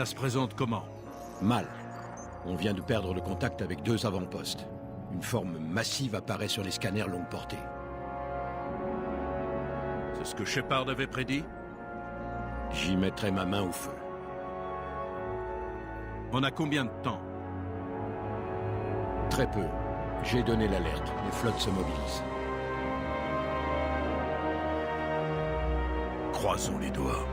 Ça se présente comment? Mal. On vient de perdre le contact avec 2 avant-postes. Une forme massive apparaît sur les scanners longue portée. C'est ce que Shepard avait prédit? J'y mettrai ma main au feu. On a combien de temps? Très peu. J'ai donné l'alerte. Les flottes se mobilisent. Croisons les doigts.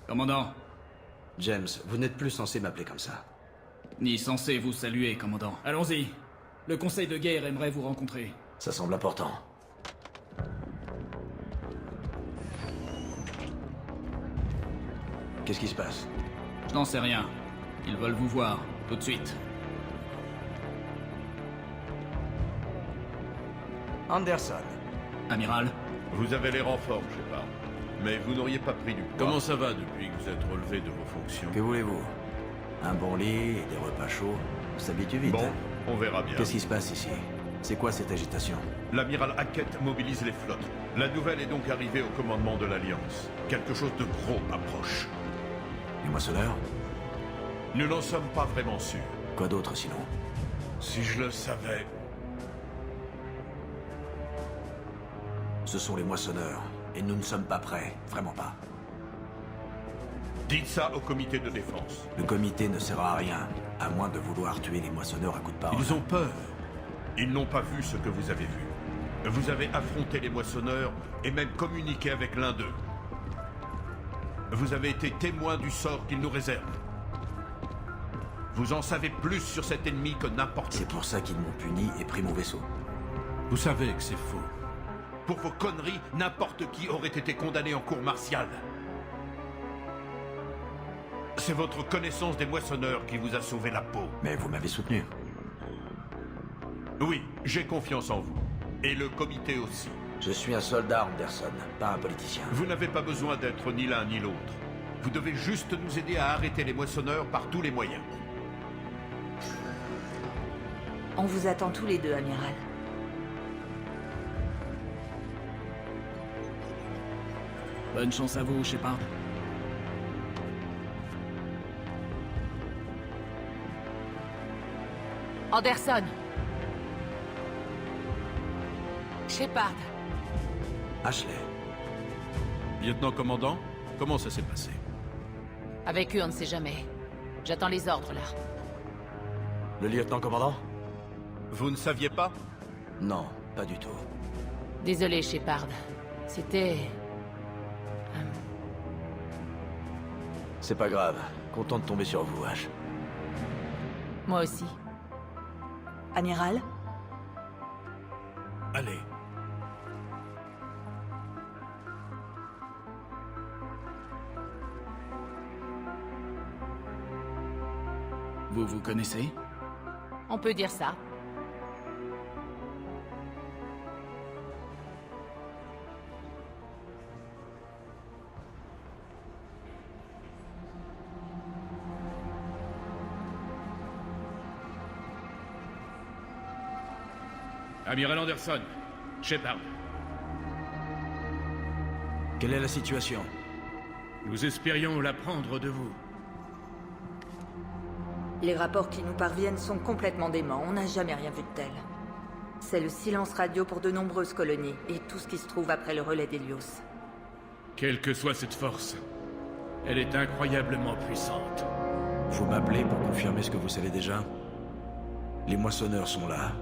Commandant. James, vous n'êtes plus censé m'appeler comme ça. Ni censé vous saluer, commandant. Allons-y. Le conseil de guerre aimerait vous rencontrer. Ça semble important. Qu'est-ce qui se passe? Je n'en sais rien. Ils veulent vous voir, tout de suite. Anderson. Amiral. Vous avez l'air en forme, Shepard. Mais vous n'auriez pas pris du poids. Comment ça va depuis que vous êtes relevé de vos fonctions? Que voulez-vous? Un bon lit et des repas chauds. On s'habitue vite, Bon, hein? on verra bien. Qu'est-ce qui se passe ici? C'est quoi cette agitation? L'amiral Hackett mobilise les flottes. La nouvelle est donc arrivée au commandement de l'Alliance. Quelque chose de gros approche. Les moissonneurs? Nous n'en sommes pas vraiment sûrs. Quoi d'autre sinon? Si je le savais... Ce sont les moissonneurs. Et nous ne sommes pas prêts. Vraiment pas. Dites ça au comité de défense. Le comité ne sert à rien, à moins de vouloir tuer les moissonneurs à coups de parole. Ils ont peur. Ils n'ont pas vu ce que vous avez vu. Vous avez affronté les moissonneurs et même communiqué avec l'un d'eux. Vous avez été témoin du sort qu'ils nous réservent. Vous en savez plus sur cet ennemi que n'importe qui. C'est pour ça qu'ils m'ont puni et pris mon vaisseau. Vous savez que c'est faux. Pour vos conneries, n'importe qui aurait été condamné en cour martiale. C'est votre connaissance des moissonneurs qui vous a sauvé la peau. Mais vous m'avez soutenu. Oui, j'ai confiance en vous. Et le comité aussi. Je suis un soldat, Anderson, pas un politicien. Vous n'avez pas besoin d'être ni l'un ni l'autre. Vous devez juste nous aider à arrêter les moissonneurs par tous les moyens. On vous attend tous les deux, amiral. Bonne chance à vous, Shepard. Anderson. Shepard. Ashley. Lieutenant-commandant, comment ça s'est passé? Avec eux, on ne sait jamais. J'attends les ordres, là. Le lieutenant-commandant? Vous ne saviez pas? Non, pas du tout. Désolé, Shepard. C'était... C'est pas grave. Content de tomber sur vous, Ash. Moi aussi. Amiral? Allez. Vous vous connaissez? On peut dire ça. Amiral Anderson. Shepard. Quelle est la situation? Nous espérions l'apprendre de vous. Les rapports qui nous parviennent sont complètement déments. On n'a jamais rien vu de tel. C'est le silence radio pour de nombreuses colonies, et tout ce qui se trouve après le relais d'Hélios. Quelle que soit cette force, elle est incroyablement puissante. Vous m'appelez pour confirmer ce que vous savez déjà? Les moissonneurs sont là.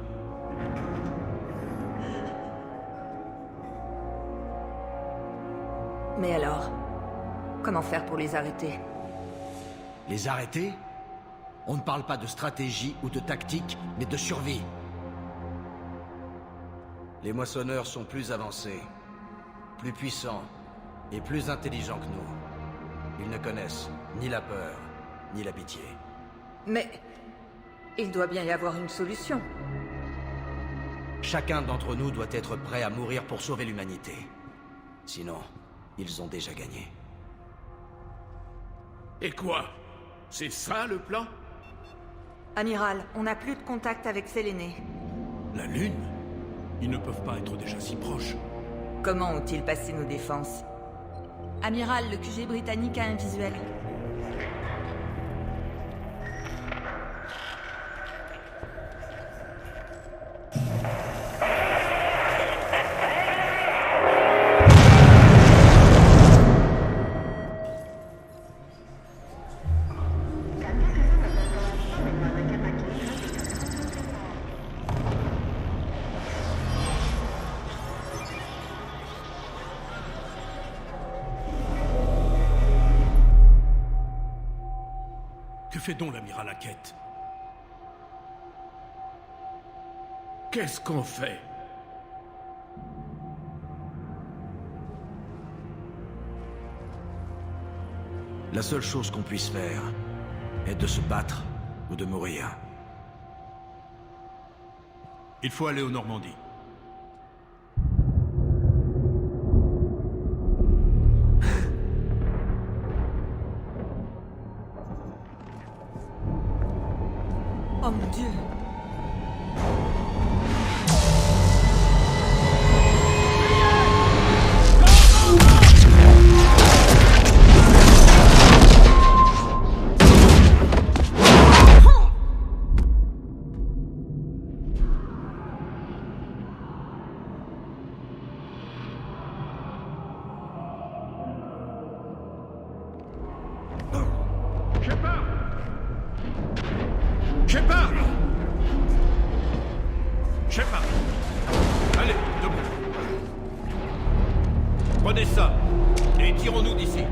Mais alors, comment faire pour les arrêter? Les arrêter? On ne parle pas de stratégie ou de tactique, mais de survie. Les moissonneurs sont plus avancés, plus puissants et plus intelligents que nous. Ils ne connaissent ni la peur, ni la pitié. Mais il doit bien y avoir une solution. Chacun d'entre nous doit être prêt à mourir pour sauver l'humanité. Sinon, ils ont déjà gagné. Et quoi? C'est ça le plan? Amiral, on n'a plus de contact avec Séléné. La Lune? Ils ne peuvent pas être déjà si proches. Comment ont-ils passé nos défenses? Amiral, le QG britannique a un visuel. Que fait donc l'amiral Hackett? Qu'est-ce qu'on fait? La seule chose qu'on puisse faire est de se battre ou de mourir. Il faut aller aux Normandies. Oh mon Dieu! Shepard! Shepard! Allez, debout. Prenez ça, et tirons-nous d'ici.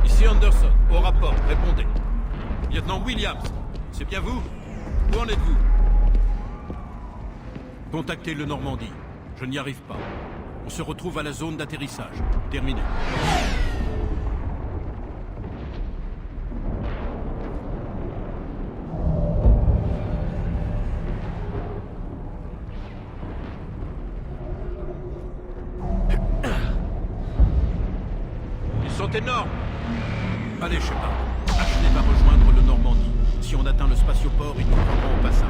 Ici Anderson, au rapport, répondez. Lieutenant Williams, c'est bien vous? Où en êtes-vous? Contactez le Normandie. Je n'y arrive pas. On se retrouve à la zone d'atterrissage. Terminé. Ils sont énormes. Allez, Shepard. Ashley va rejoindre le Normandie. Si on atteint le spatioport, ils nous prendront au passage.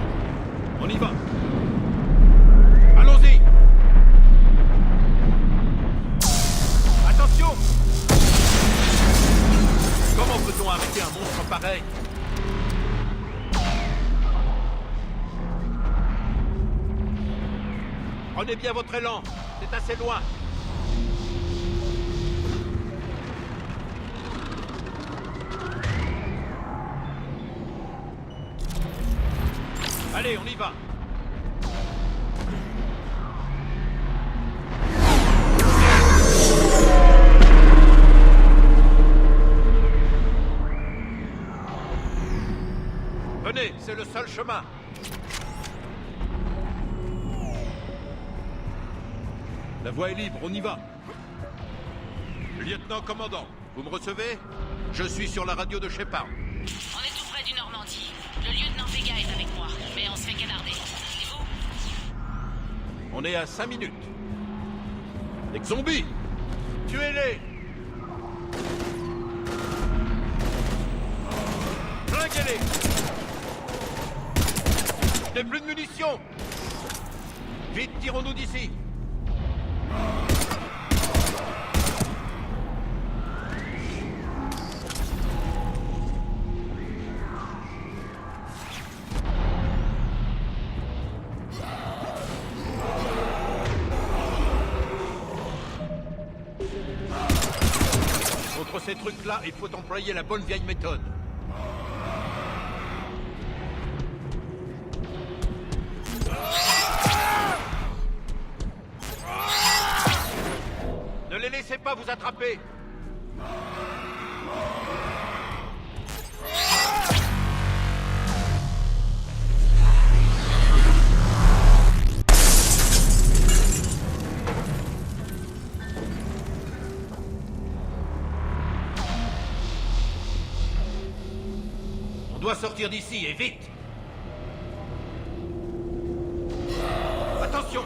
On y va. Allons-y. Attention. Comment peut-on arrêter un monstre pareil? Prenez bien votre élan. C'est assez loin. Allez, on y va. Venez, c'est le seul chemin. La voie est libre, on y va. Lieutenant commandant, vous me recevez? Je suis sur la radio de Shepard. On est tout près du Normandie. Le lieutenant Vega est avec moi, mais on se fait canarder. Et vous? On est à 5 minutes. Les zombies! Tuez-les! Flinguez-les! Je n'ai plus de munitions! Vite, tirons-nous d'ici! Contre ces trucs-là, il faut employer la bonne vieille méthode. Ne les laissez pas vous attraper. On doit sortir d'ici, et vite! Attention!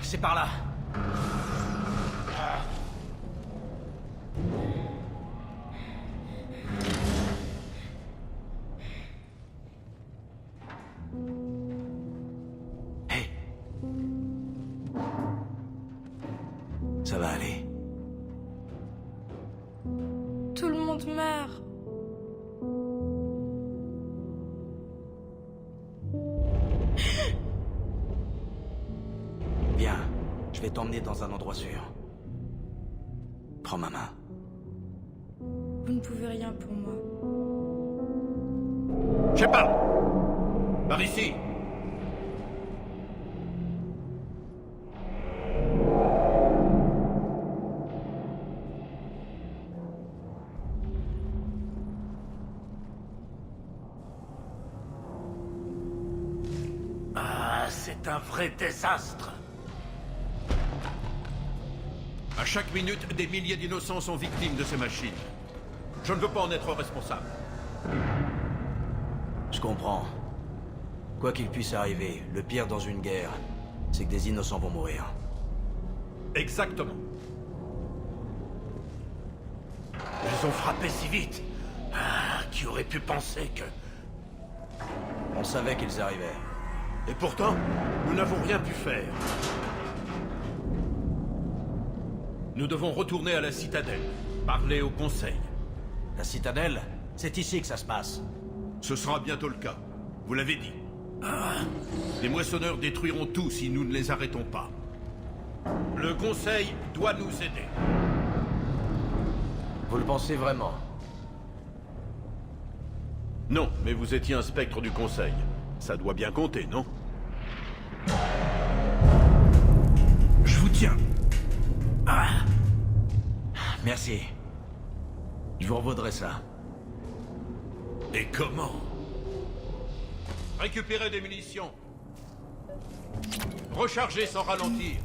C'est par là. Hé. Ça va aller. Tout le monde meurt. Viens, je vais t'emmener dans un endroit sûr. Prends ma main. Vous ne pouvez rien pour moi. Shepard! Par ici! Ah, c'est un vrai désastre. À chaque minute, des milliers d'innocents sont victimes de ces machines. Je ne veux pas en être responsable. Je comprends. Quoi qu'il puisse arriver, le pire dans une guerre, c'est que des innocents vont mourir. Exactement. Ils ont frappé si vite. Ah, qui aurait pu penser que... On savait qu'ils arrivaient. Et pourtant, nous n'avons rien pu faire. Nous devons retourner à la citadelle, parler au conseil. La citadelle, c'est ici que ça se passe. Ce sera bientôt le cas. Vous l'avez dit. Les moissonneurs détruiront tout si nous ne les arrêtons pas. Le conseil doit nous aider. Vous le pensez vraiment? Non, mais vous étiez un spectre du conseil. Ça doit bien compter, non? Je vous tiens. Merci. Je vous revaudrai ça. Et comment? Récupérer des munitions. Recharger sans ralentir.